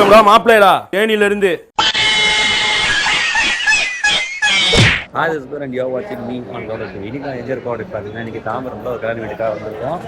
வணக்கம்டா மாப்பிள்ளைடா தேனியில இருந்து. Hi, this is Guru and you're watching me on Global TV. இன்னைக்கு நான் எங்கே இருக்கோம் அப்படின்னு பார்த்தீங்கன்னா இன்றைக்கி தாம்பரம்ல ஒரு கல்யாண வீட்டுக்காக வந்திருக்கோம்.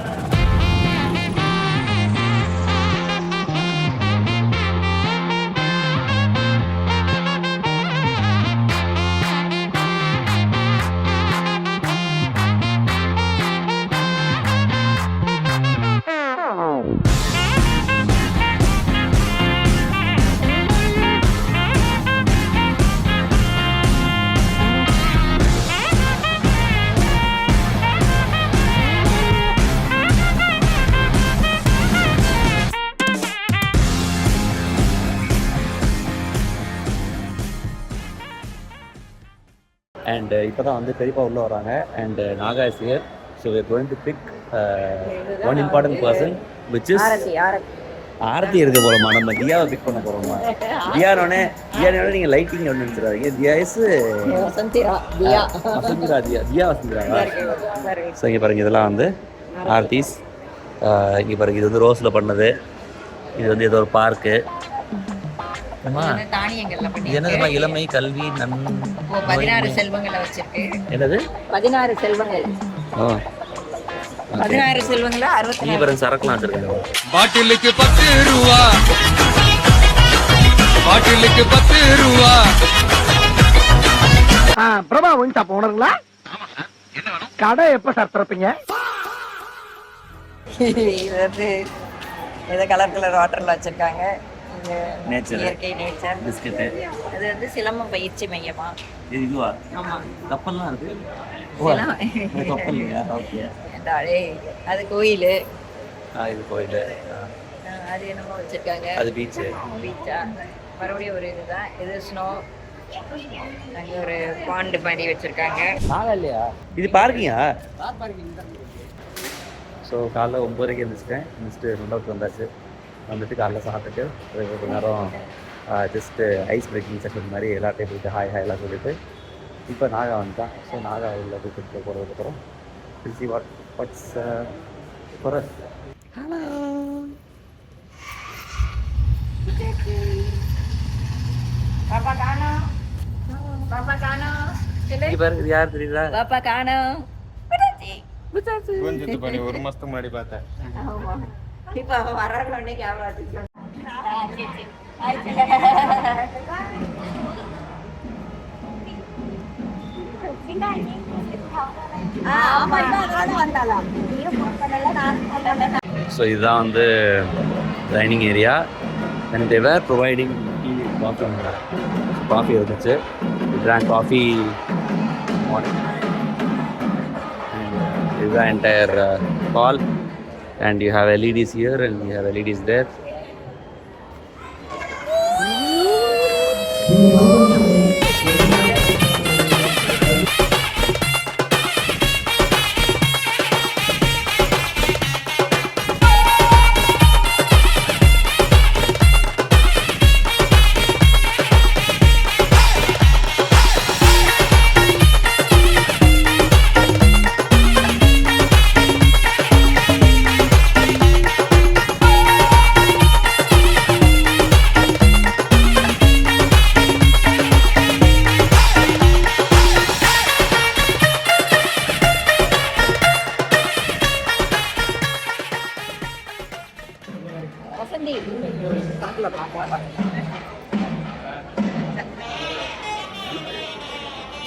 அண்ட் இப்போ தான் வந்து பெரியப்பா உள்ளே வராங்க and Naga is here. So we are going to pick one important person which is ஆரத்தி எடுக்க போகிறோமா. நம்ம தியாவை பிக் பண்ண போகிறோமா. தியானோடனே நீங்கள் லைட்டிங் ஒன்று நினச்சிடாதீங்க. தியா இஸ் வசந்திரா. தியா வசந்திராவா. ஸோ இங்கே பாருங்கள் இதெல்லாம் வந்து ஆர்த்திஸ். இங்கே பாருங்கள் இது வந்து ரோஸில் பண்ணது. இது வந்து ஏதோ ஒரு பார்க்கு. என்னதுமா இளமை கல்வி 16 செல்வங்களை வச்சிருக்கு. என்னது 16 செல்வங்கள். 16 செல்வங்களா 60 சரக்குலாம் வச்சிருக்காங்க. பாட்டிலுக்கு 10 ரூபா, பாட்டிலுக்கு 10 ரூபா. பிரபா ஒயின் ஷாப் ஓனருங்களா? கடை எப்ப சார் திறப்பீங்க? இது வந்து ஏதோ கலர் வாட்டர்ல வச்சிருக்காங்க. நேச்சர் இயற்கை நேச்சர் பிஸ்கட். அது வந்து சிலம்பம் பயிற்சி மையமா. இதுவா? ஆமா, கப்பல்லாம் இருக்கு. கப்பல் இல்லையா? ஓகே. அது கோயில். இது கோயில். அது என்னமோ வச்சிருக்காங்க. அது பீச்சா? மறுபடியும் ஒரு இதுதான். இது ஸ்னோ. அங்கே ஒரு பாண்டு மாதிரி வச்சிருக்காங்க. நாளா இல்லையா? இது பார்க்கிங்கா? ஸோ காலைல 9:30 எழுந்திரிச்சிட்டு ரெண்டாவது வந்தாச்சு. வந்துட்டு காலைல சாப்பிட்டுட்டு கொஞ்ச நேரம் ஜஸ்ட்டு ஐஸ் பிரேக்கிங் செஷன் மாதிரி எல்லாத்தையும் போயிட்டு ஹாய்லாம் சொல்லிட்டு இப்போ நாகா வந்துட்டான். ஸோ நாகா உள்ள கூப்பிட்டு போகிறதுக்கப்புறம் see what's for us. Hello பாப்பா காணோம். பாப்பா காணோம். இது யார் தெரியல? பாப்பா காணோம். கொஞ்சம் பண்ணி ஒரு மாசத்துக்கு முன்னாடி பார்த்தேன். ஆமா, இப்போ அவன் வர்றோடனே கேமரா வச்சுக்கலாம். ஸோ இதுதான் வந்து dining area. And they were providing coffee இருந்துச்சு. Drank coffee morning. இதுதான் entire hall. And you have LEDs here and you have LEDs there.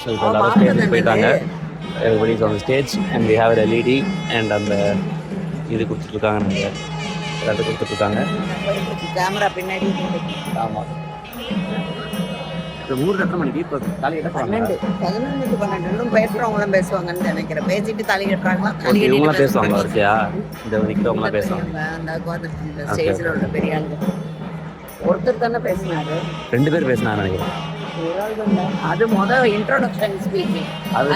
So எல்லாரும் ஸ்டேஜுக்கு போயிட்டாங்க. everybody is on the stage and we have an LED and அந்த இது கொடுத்துட்ருக்காங்க. நம்ம எல்லாத்தையும் கொடுத்துட்ருக்காங்க. கேமரா பின்னாடி. ஆமாம். இந்த 3 எத்தனை மணிக்கு இப்போ தாலி கட்ட 11 பேசுகிறவங்களாம் பேசுவாங்கன்னு நினைக்கிறேன். பேசிட்டு தாலி கட்டுறாங்களா? இவங்களாம் பேசுவாங்க வரிசையா? இந்த நிற்கிறவங்களாம் பேசுவாங்க. அந்த ஸ்டேஜில் உள்ள பெரிய ஆளுங்க ஒருத்தர் தானே பேசினாரு. 2 பேர் பேசினாங்க நினைக்கிறேன். அது இன்ட்ரோடக்ஷன் ஸ்பீச். அது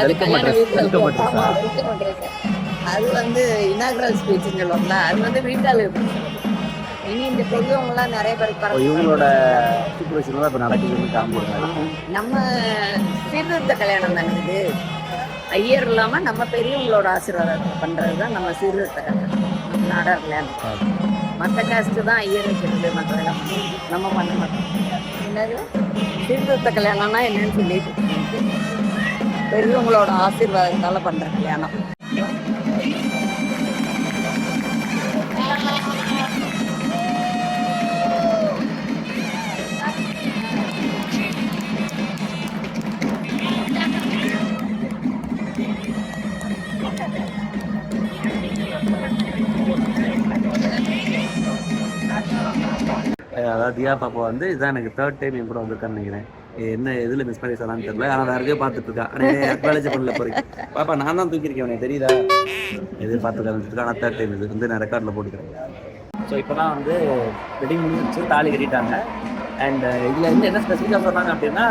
அது வந்து இனாகரல் ஸ்பீச்சுன்னு சொல்லுவாங்களா, அது வந்து வீட்டால். இனி இந்த பெரியவங்கலாம் நிறைய பேர் இவங்களோட சூப்பர்வைசர் இப்போ நடக்குதுன்னு காமிப்பாங்க. நம்ம சீர்திருத்த கல்யாணம் தானே இது. ஐயர் இல்லாமல் நம்ம பெரியவங்களோட ஆசீர்வாதம் பண்ணுறது தான் நம்ம சீர்திருத்த கல்யாணம், நாடக கல்யாணம். மற்ற காஸ்ட்டு தான் ஐயர் வைக்கிறது மற்றதெல்லாம் நம்ம பண்ண மாட்டோம். என்னது சீர்திருத்த கல்யாணம்னா என்னன்னு சொல்லிட்டு பெரியவங்களோட ஆசீர்வாதத்தால் பண்ணுற கல்யாணம். அதாவது தியா பாப்பா வந்து இதுதான் எனக்கு 3rd டைம் என் கூட வந்திருக்கான்னு நினைக்கிறேன். என்ன எதில் மிஸ் பண்ணி சொல்லலாம்னு தெரியல. ஆனால் வேறு யாருக்கே பார்த்துட்டு இருக்கா. ஆனால் காலேஜ் பண்ணல போகிறேன். பாப்பா நான் தான் தூக்கியிருக்கேன், உனக்கு தெரியுதா? எது பார்த்துருக்காங்க. ஆனால் 3rd டைம் இது வந்து நான் ரெக்கார்டில் போட்டுக்கிறேன். ஸோ இப்போ தான் வந்து வெட்டிங் முடிஞ்சிச்சு, தாலி கட்டிட்டாங்க. அண்ட் இதில் வந்து என்ன ஸ்பெசிஃபிக்காக சொன்னாங்க அப்படின்னா,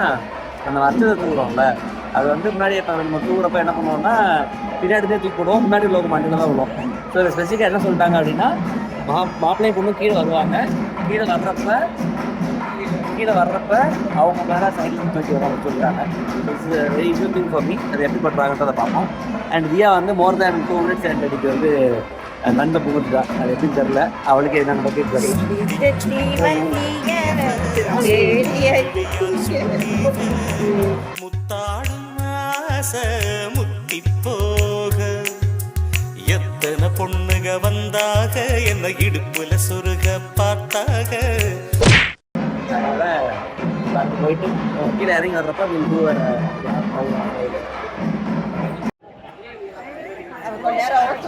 அந்த வர்ச்சதை தூக்குறோம்ல, அது வந்து முன்னாடி இப்போ நம்ம தூக்குறப்ப என்ன பண்ணுவோம்னா பின்னாடி தான் தூக்கி போடுவோம், முன்னாடி உள்ளவங்க மண்டியில் தான் விழுவோம். ஸோ இதை ஸ்பெசிஃபிக்காக என்ன சொல்லிட்டாங்க அப்படின்னா, மாப்பிள்ளையும் பொண்ணும் கீழே வருவாங்க. கீழே வர்றப்ப அவங்க மேலே சைக்கிள் தூக்கி வர சொல்லிட்டாங்க. It's very interesting for me. அது எப்படி பண்ணுறாங்கன்றதை பார்ப்போம். அண்ட் தியா வந்து மோர் தேன் 2 minutes அண்ட் அடிக்கு வந்து நண்டை புகுந்துட்டா. அது எப்படின்னு தெரியல, அவளுக்கு என்ன நடக்குது எத்தனை பொண்ணுக வந்தாக என்ன இடுப்புல சொருக பார்த்தாக. அதனால போயிட்டு கீழே இறங்கி வர்றப்ப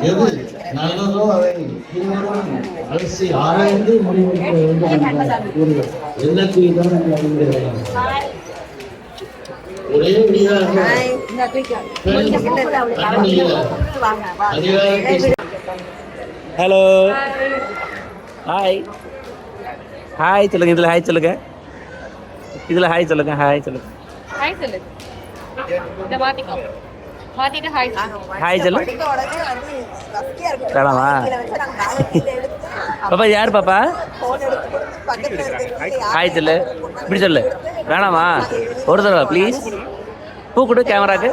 எது நல்லதோ அதை அலசி ஆராய்ந்து முடிவெடுக்க வேண்டும். எல்லாத்தையும் அறிந்திருக்கிறார். ஒரே ஹலோ, ஹாய் ஹாய் சொல்லுங்க. இதில் ஹாய் சொல்லுங்க. இதில் ஹாய் சொல்லுங்க. ஹாய் சொல்லுங்க. ஹாய் சொல்லு. இந்த மாத்திக்கோ. மாத்திட்டு ஹாய் சொல்லு. ஹாய் சொல்லு. வேணாமா பாப்பா? யார் பாப்பா? ஹாய் சொல்லு. இப்படி சொல்லு. வேணாமா? ஒரு தடவை ப்ளீஸ். பூ கொடு கேமராக்கு.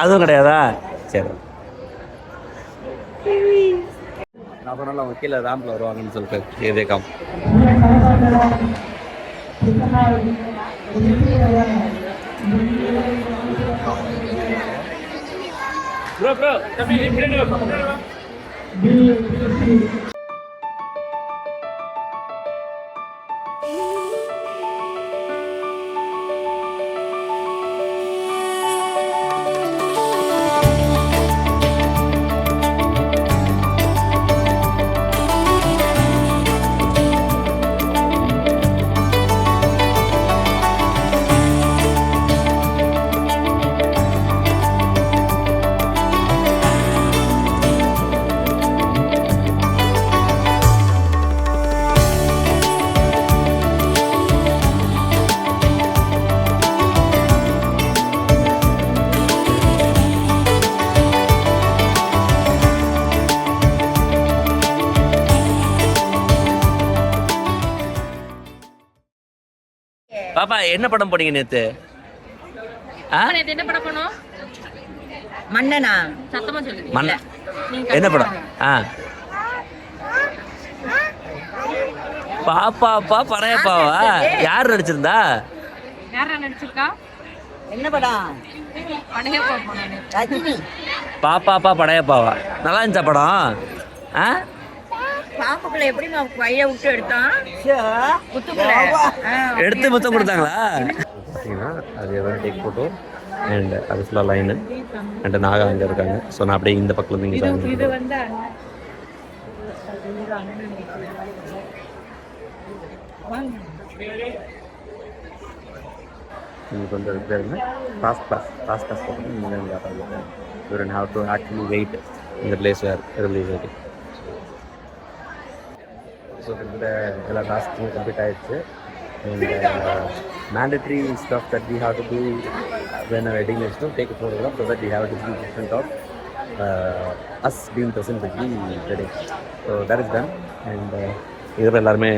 அதுவும் கிடையாதா? சரி. நான் சொன்னால அவங்க கீழே ரேம்பில் வருவாங்கன்னு சொல்லிட்டு இதே காம். ப்ரோ தம்பி பின்னாடி வா. பாப்பா என்ன படம் போனீங்க நேத்து? என்ன படம் பண்ணோம்? மன்னனா? சத்தமா சொல்லு. மன்ன என்ன படம்? பாப்பாப்பா படையப்பாவா? யார் நடிச்சிருந்தா? யாரா நடிச்சிருக்கா? என்ன படம்? படையப்பா போனானே. ரஜினி. பாப்பாப்பா படையப்பாவா? நல்லா இருந்துச்சா படம்? பாப்புக்குள்ள எப்படி கையை விட்டு எடுத்தான்? எடுத்து முத்தம் கொடுத்தாங்களா? அது எதாவது டேக் ஃபோட்டோ அண்ட் அது ஃபுல்லாக லைனு அண்ட் நாகா அங்கே இருக்காங்க. ஸோ நான் அப்படியே இந்த பக்கத்தில் நீங்கள் இது வந்து நீங்கள் கொஞ்சம் இருக்கிறது ஃபாஸ்ட் கிளாஸ் போட்டு நீங்கள் you don't have to actually wait இந்த பிளேஸ் வேர் ரிலீஸ் ஆகிட்டு. ஸோ கிட்டத்தட்ட எல்லா டாஸ்க்கும் கம்ப்ளீட் ஆகிடுச்சு. And mandatory stuff that we have to do when a wedding is to take a photograph so that we have a different of us being present at the wedding. So that is done. And இதில் எல்லாருமே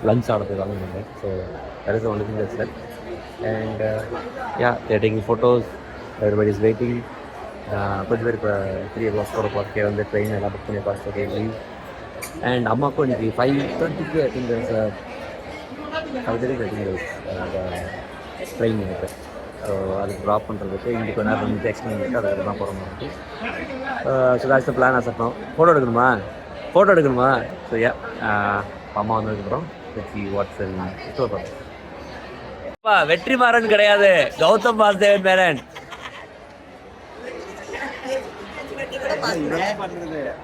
lunch ஆட போயிருக்காங்க. So that is the only thing that's left. And yeah, they are taking photos, everybody is waiting. கொஞ்சம் பேர் இப்போ 3 o'clock 4 o'clock வந்து train எல்லாம் book பண்ணி பார்த்து லீவ். அண்ட் அம்மாவுக்கும் இன்னைக்கு 5:30 ஐ திங்க் ட்ரெயின் இருக்குது. ஸோ அதுக்கு ட்ராப் பண்ணுறதுக்கு இன்றைக்கி கொஞ்ச நேரம் வந்து எக்ஸ்பிளைன் பண்ணிட்டு அதுக்கு தான் போகிற மாதிரி. ஸோ that's the plan ஆசப்போம். ஃபோட்டோ எடுக்கணுமா? ஸோ அம்மா வந்ததுக்கப்புறம் வெற்றிமாறன் கிடையாது, கௌதம் வாசுதேவன் மேனன்.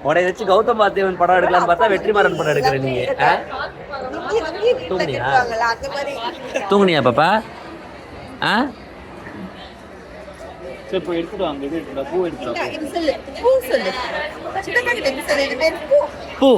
உடைய வச்சு கௌதம் வாசுதேவன் படம் எடுக்கலாம்னு பார்த்தா வெற்றிமாறன் படம் எடுக்கிற நீங்க. தூங்குனியா பாப்பா? சரி போய் எடுத்துட்டு வாங்க. இது எடுத்துடா, பூ எடுத்துடா. பூ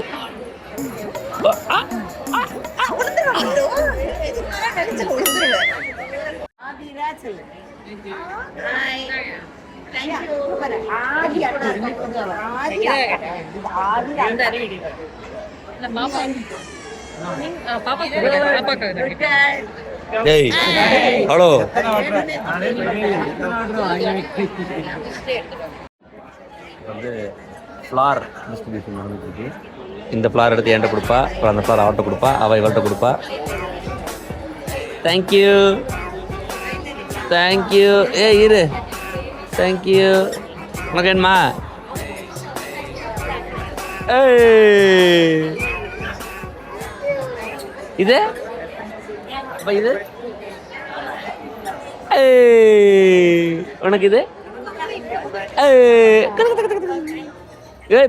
டேய் ஹலோ. வந்து ஃப்ளார் டிஸ்ட்ரிபியூஷன் நடந்துருக்கு. இந்த ஃப்ளார் எடுத்து என்கிட்ட கொடுப்பா, அப்புறம் அந்த ஃப்ளார் அவர்கிட்ட கொடுப்பா, அவள் இவள்கிட்ட கொடுப்பா. தேங்க்யூ இரு. தேங்க்யூ. உனக்கு வேணுமா? இது அப்போ இது உனக்கு இது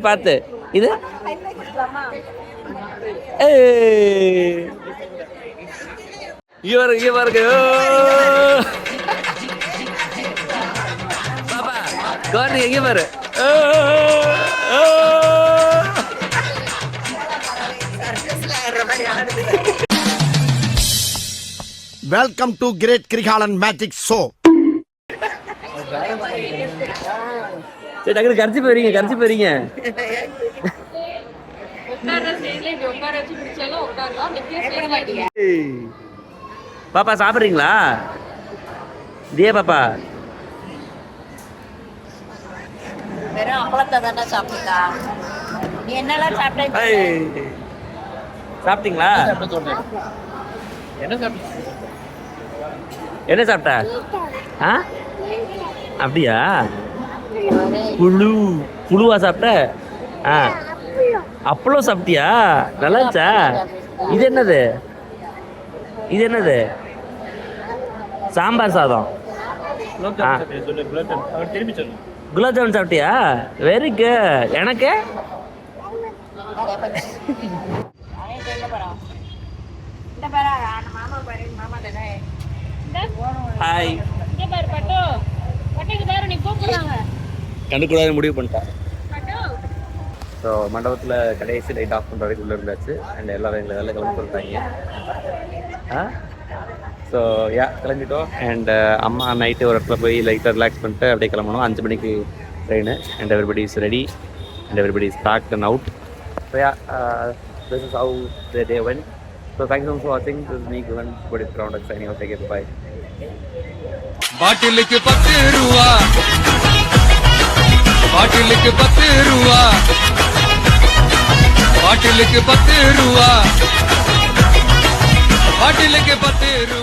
பார்த்து இது இங்கே பாருங்க பாப்பா கவர்னி எங்கே பாரு. Welcome to great Kirikalan magic show. சரி டக்குனு கரைச்சி போயிருங்க. பாப்பா சாப்பிட்றீங்களா? தியா பாப்பா வெறும் அப்பளத்தை தானே சாப்பிட்டா. நீ என்னெல்லாம் சாப்பிட்ட? சாப்பிட்டீங்களா? என்ன சாப்பிட்டா? அப்படியா? புழுவா சாப்பிட்ட? அப்பளம் சாப்பிட்டியா? நல்லா இருந்துச்சா? இது என்னது? சாம்பார் சாதம். குலாப் ஜாமுன் சாப்பிட்டியா? Very good. எனக்கு ஹாய். கண்டுக்கூடாது முடிவு பண்ணிட்டேன். ஸோ மண்டபத்தில் கடைசி லைட் ஆஃப் பண்ணுற வரைக்கும் உள்ளே இருந்தாச்சு. அண்ட் எல்லோரும் எங்களை வேலை கிளம்பி சொல்லிட்டாங்க. ஸோ கிளம்பிட்டோம். அண்ட் அம்மா நைட்டு ஒரு இடத்துல போய் லைட்டாக ரிலாக்ஸ் பண்ணிட்டு அப்படியே கிளம்பணும். 5 மணிக்கு train. And everybody is ready and everybody is packed and out. So this is how the day went. So thanks so much for watching. This is me, Glenn, Buddhist Ground, signing off. Take care, bye. பாட்டிலுக்கு 10 ரூபா, பாட்டிலுக்கு 10 ரூபா, பாட்டிலுக்கு 10 ரூபா, பாட்டிலுக்கு 10 ரூபா.